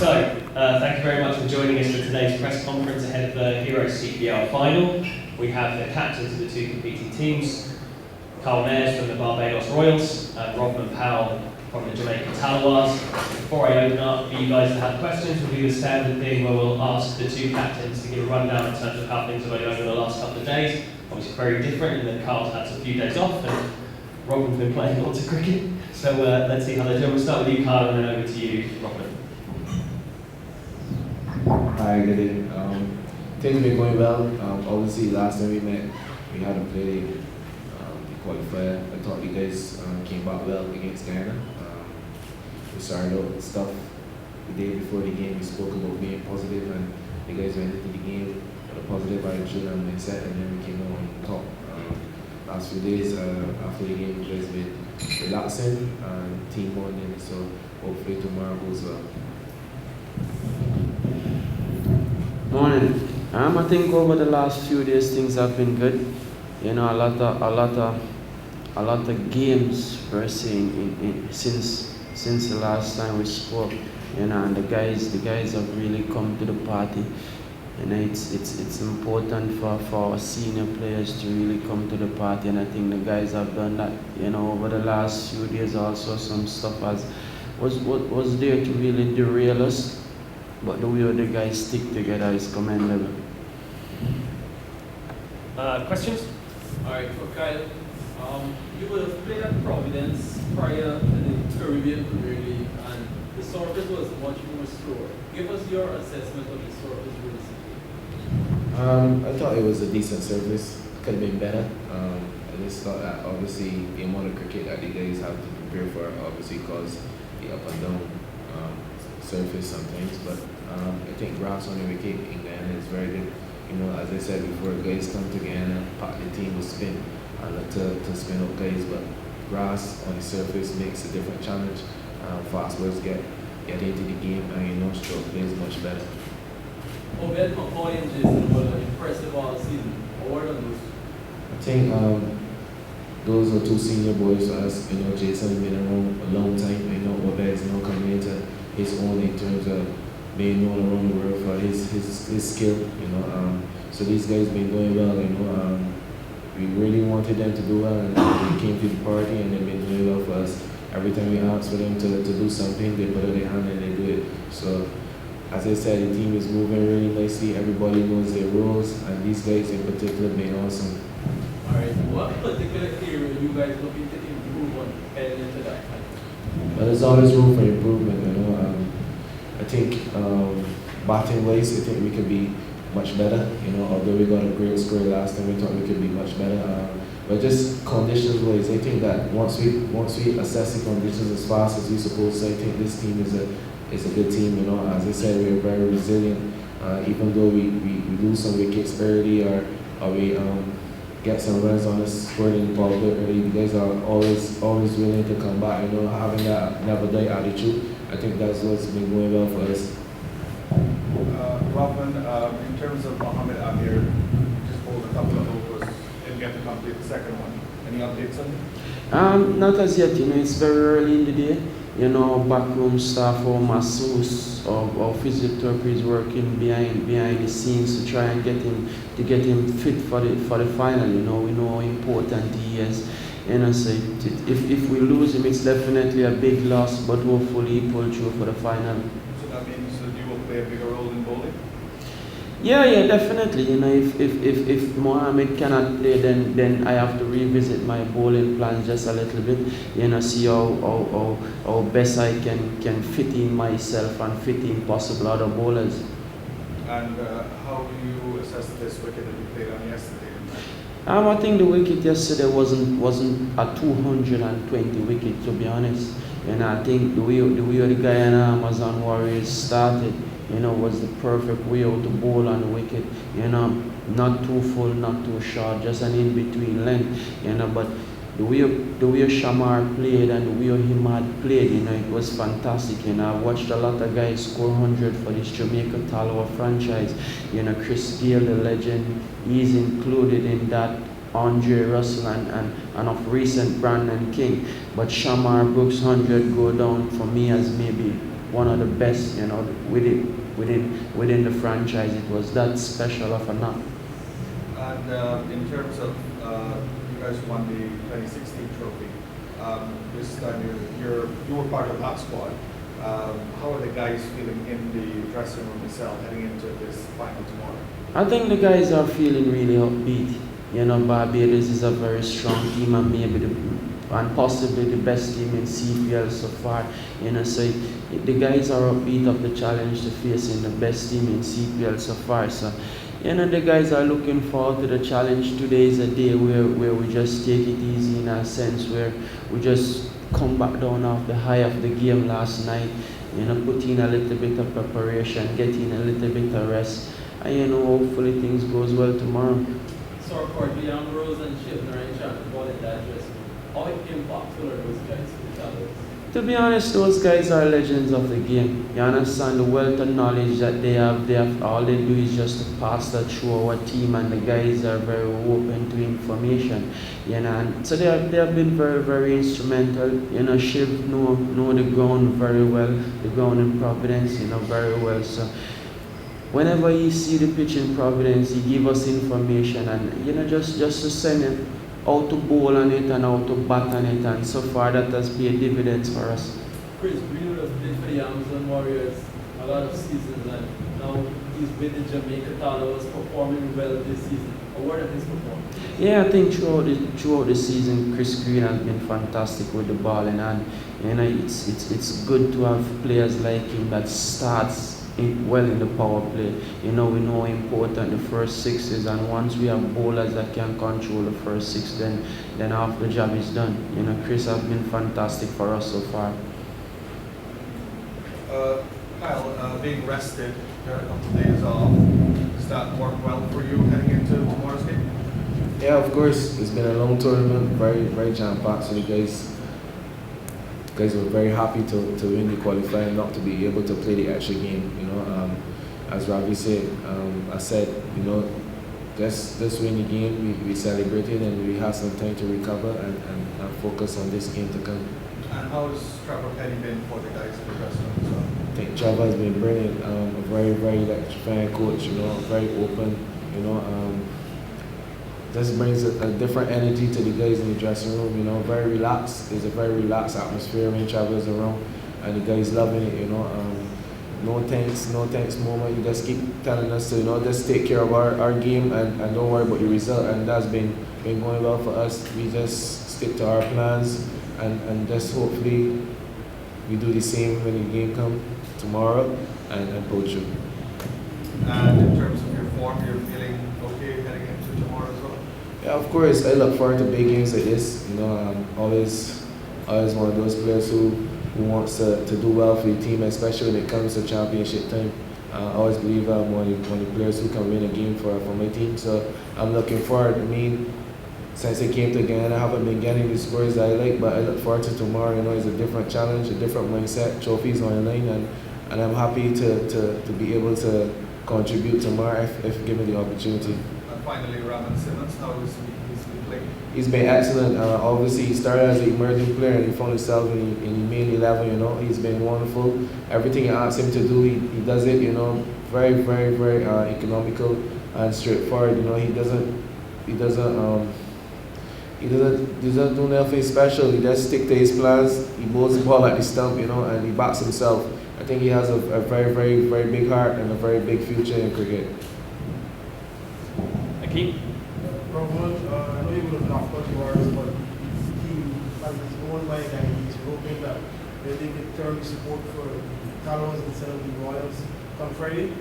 Thank you very much for joining us for today's press conference ahead of the HERO CPL final. We have the captains of the two competing teams, Powell from the Barbados Royals and Rovman Powell from the Jamaica Tallawahs. Before I open up for you guys to have questions, we'll do the standard thing where we'll ask the two captains to give a rundown in terms of how things have been over the last couple of days. Obviously very different in that Carl's had a few days off and Rovman's been playing lots of cricket. So let's see how they're doing. We'll start with you, Carl, and then over to you, Rovman. Hi, good day. Things have been going well. Obviously, last time we met, we hadn't played the qualifier. I thought you guys came back well against Ghana. We started out with stuff the day before the game. We spoke about being positive, and you guys went into the game with a positive attitude and mindset, and then we came out on top. Last few days after the game, you guys been relaxing and team bonding, so hopefully tomorrow goes well. Morning. I think over the last few days things have been good. You know, a lot of games we're seeing since the last time we spoke. You know, and the guys have really come to the party. You know, it's important for our senior players to really come to the party, and I think the guys have done that. You know, over the last few days also some stuff was there to really derail us. But the way the guys stick together is commendable. Questions? Alright, for Kyle, you would have played at Providence prior to the Caribbean Premier League, and the surface was much more slower. Give us your assessment of the surface recently. I thought it was a decent surface. Could have been better. I just thought that obviously the amount of cricket that the guys have to prepare for obviously caused the up and down surface sometimes, but I think grass on the wicket in Ghana is very good. You know, as I said before, guys come to Ghana, part of the team will spin to spin out guys, but grass on the surface makes a different challenge. Fast bowlers get into the game, and you know, stroke plays much better. Obed McCoy and Jason were impressive all season. What are those? I think those are two senior boys for us. You know, Jason's been around a long time. You know, Obed is now coming into his own in terms of being known around the world for his skill, you know. So these guys been doing well, you know. We really wanted them to do well, and they came to the party and they've been doing well for us. Every time we ask for them to do something, they put out their hand and they do it. So as I said, the team is moving really nicely. Everybody knows their roles, and these guys in particular been awesome. Alright, what particular area you guys looking to improve on heading into that time? But there's always room for improvement, you know. I think batting wise, I think we could be much better. You know, although we got a great score last time, we thought we could be much better. But just conditions wise, I think that once we assess the conditions as fast as we supposed to, I think this team is a good team. You know, as I said, we're very resilient. Even though we lose some wickets early or we get some runs on us, scoring the ball good early. You guys are always willing to come back. You know, having that never die attitude. I think that's what's been going well for us. Rovman, in terms of Mohamed Amir, just bowled a couple of overs, didn't get to complete the second one. Any updates on it? Not as yet. You know, it's very early in the day. You know, backroom staff or masseuse or physiotherapy is working behind the scenes to try and get him fit for the final. You know, we know how important he is. You know, so if we lose him, it's definitely a big loss, but hopefully he pull through for the final. So that means that you will play a bigger role in bowling? Yeah, definitely. You know, if Mohamed cannot play, then I have to revisit my bowling plans just a little bit. You know, see how best I can fit in myself and fit in possible other bowlers. And how do you assess this wicket that you played on yesterday? I think the wicket yesterday wasn't a 220 wicket, to be honest. And I think the way the Guyana Amazon Warriors started, you know, was the perfect way out to bowl on the wicket. You know, not too full, not too short, just an in-between length. You know, but the way Shamar played and the way Himad played, you know, it was fantastic. You know, I've watched a lot of guys score 100 for this Jamaica Tallawahs franchise. You know, Chris Gale, the legend, he's included in that. Andre Russell and of recent Brandon King. But Shamar Brooks 100 go down for me as maybe one of the best, you know, within the franchise. It was that special of a knock. And in terms of you guys won the 2016 trophy. This time you were part of that squad. How are the guys feeling in the dressing room itself heading into this final tomorrow? I think the guys are feeling really upbeat. You know, Barbados is a very strong team and maybe and possibly the best team in CPL so far. You know, so the guys are upbeat of the challenge to facing the best team in CPL so far. So, you know, the guys are looking forward to the challenge. Today is a day where we just take it easy in a sense, where we just come back down off the high of the game last night. You know, put in a little bit of preparation, get in a little bit of rest, and you know, hopefully things goes well tomorrow. So, for Young Rose and Shibner and Chan, ball in that dress, how impactful are those guys for the Tallawahs? To be honest, those guys are legends of the game. You understand the wealth of knowledge that they have. All they do is just to pass that through our team, and the guys are very open to information. You know, and so they have been very, very instrumental. You know, Shiv know the ground very well, the ground in Providence, you know, very well. So whenever he see the pitch in Providence, he give us information, and you know, just to send him how to bowl on it and how to bat on it, and so far that has paid dividends for us. Chris Green has played for the Amazon Warriors a lot of seasons, and now he's with the Jamaica Tallawahs, performing well this season. A word of his performance? Yeah, I think throughout the season, Chris Green has been fantastic with the ball, and you know, it's good to have players like him that starts well in the power play. You know, we know how important the first six is, and once we have bowlers that can control the first six, then half the job is done. You know, Chris has been fantastic for us so far. Kyle, being rested, a couple of days off, does that work well for you heading into tomorrow's game? Yeah, of course. It's been a long tournament, very, very jam-packed. So the guys were very happy to win the qualifying, not to be able to play the extra game. You know, as Ravi said, I said, you know, let's win the game. We celebrated and we had some time to recover and focus on this game to come. And how has Trevor Penny been for the guys in the dressing room as well? I think Trevor has been brilliant. A very, very electrifying coach. You know, very open. You know, just brings a different energy to the guys in the dressing room. You know, very relaxed. There's a very relaxed atmosphere when Trevor is around, and the guys loving it. You know, no thanks moment. You just keep telling us to, you know, just take care of our game and don't worry about the result. And that's been going well for us. We just stick to our plans and just hopefully we do the same when the game comes tomorrow and pull through. And in terms of your form, you're feeling okay heading into tomorrow as well? Yeah, of course. I look forward to big games like this. You know, I'm always one of those players who wants to do well for the team, especially when it comes to championship time. I always believe I'm one of the players who can win a game for my team. So I'm looking forward. I mean, since I came to Ghana, I haven't been getting the scores that I like, but I look forward to tomorrow. You know, it's a different challenge, a different mindset, trophies on the line, and I'm happy to be able to contribute tomorrow if given the opportunity. And finally, Rovman Simmons, how is he playing? He's been excellent. Obviously, he started as an emerging player and he found himself in the main 11. You know, he's been wonderful. Everything you ask him to do, he does it. You know, very, very, very economical and straightforward. You know, he doesn't do nothing special. He just stick to his plans. He bowls the ball at the stump, you know, and he backs himself. I think he has a very, very, very big heart and a very big future in cricket. Akeem? Rovman, I know you would have not got yours, but his team has his own mind and he's hoping that they can turn the support for Tallawahs instead of the Royals come Friday.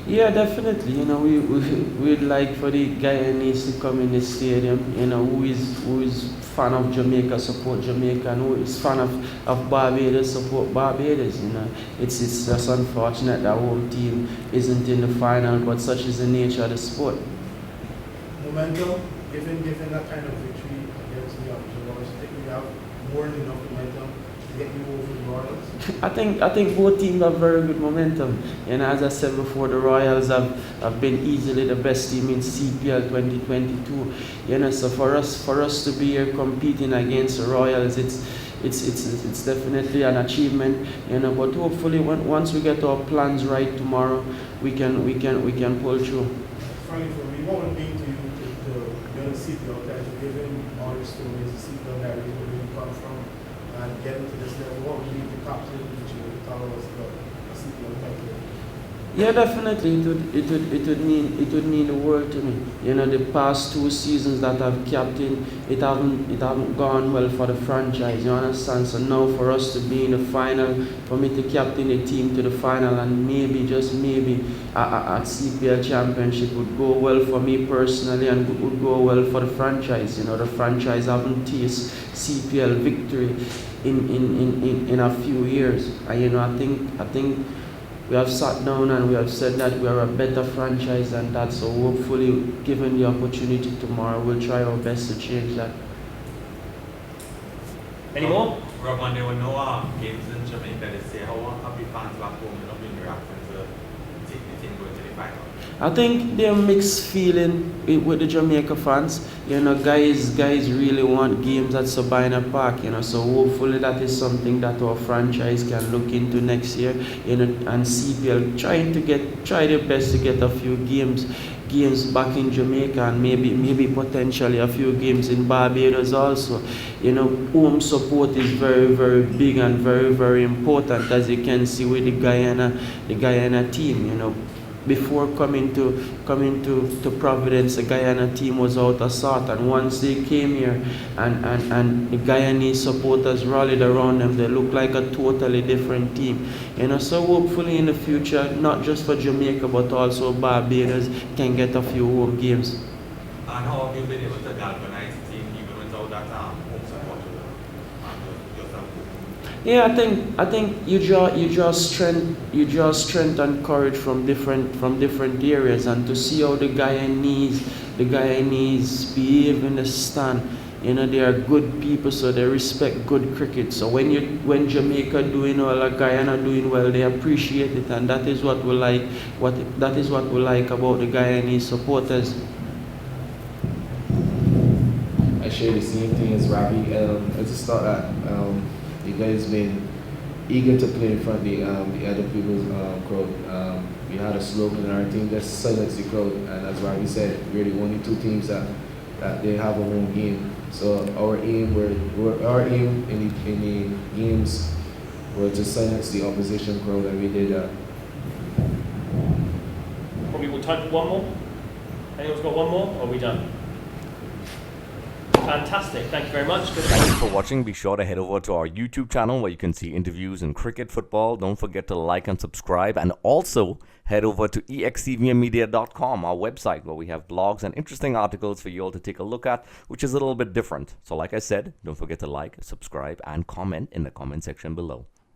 Yeah, definitely. You know, we'd like for the Guyanese to come in the stadium. You know, who is fan of Jamaica, support Jamaica, and who is fan of Barbados, support Barbados. You know, it's just unfortunate that home team isn't in the final, but such is the nature of the sport. Momentum, given that kind of victory against the Royals, I think we have more than enough momentum to get you over the Royals. I think both teams have very good momentum. And as I said before, the Royals have been easily the best team in CPL 2022. You know, so for us to be here competing against the Royals, it's definitely an achievement, you know. But hopefully, once we get our plans right tomorrow, we can pull through. Finally, for me, what would it mean to you to be on the CPL, that to give him all your stories, the CPL narrative, where you come from, and get into this level? What would you mean to captain the Jamaica Tallawahs, the CPL title? Yeah, definitely. It would mean the world to me. You know, the past 2 seasons that I've captained, it haven't gone well for the franchise. You understand? So now for us to be in the final, for me to captain the team to the final, and maybe just maybe at CPL championship would go well for me personally, and would go well for the franchise. You know, the franchise haven't tasted CPL victory in a few years. And you know, I think. We have sat down and we have said that we are a better franchise than that. So hopefully, given the opportunity tomorrow, we'll try our best to change that. Any more? Rovman, there were no games in Jamaica this year. How happy fans back home have been reacting to the team going to the final? I think they're mixed feeling with the Jamaica fans. You know, guys really want games at Sabina Park. You know, so hopefully that is something that our franchise can look into next year. You know, and CPL try their best to get a few games back in Jamaica, and maybe potentially a few games in Barbados also. You know, home support is very, very big and very, very important, as you can see with the Guyana team. You know, before coming to Providence, the Guyana team was out of sort, and once they came here and the Guyanese supporters rallied around them, they looked like a totally different team. You know, so hopefully in the future, not just for Jamaica but also Barbados can get a few home games. And how have you been able to galvanize the team even without that home support? Yeah, I think you draw strength and courage from different areas, and to see how the Guyanese behave in the stand. You know, they are good people, so they respect good cricket. So when Jamaica doing well, Guyana doing well, they appreciate it, and that is what we like. That is what we like about the Guyanese supporters. I share the same thing as Robbie. I just thought that you guys been eager to play in front of the other people's crowd. We had a slogan in our team, just silence the crowd, and as Robbie said, we're the only 2 teams that they have a home game. So our aim in the games were to silence the opposition crowd, and we did that. Probably we'll time for one more. Anyone's got one more, or are we done? Fantastic, thank you very much. Thank you for watching. Be sure to head over to our YouTube channel where you can see interviews in cricket, football. Don't forget to like and subscribe, and also head over to excvmedia.com, our website, where we have blogs and interesting articles for you all to take a look at, which is a little bit different. So like I said, don't forget to like, subscribe, and comment in the comment section below.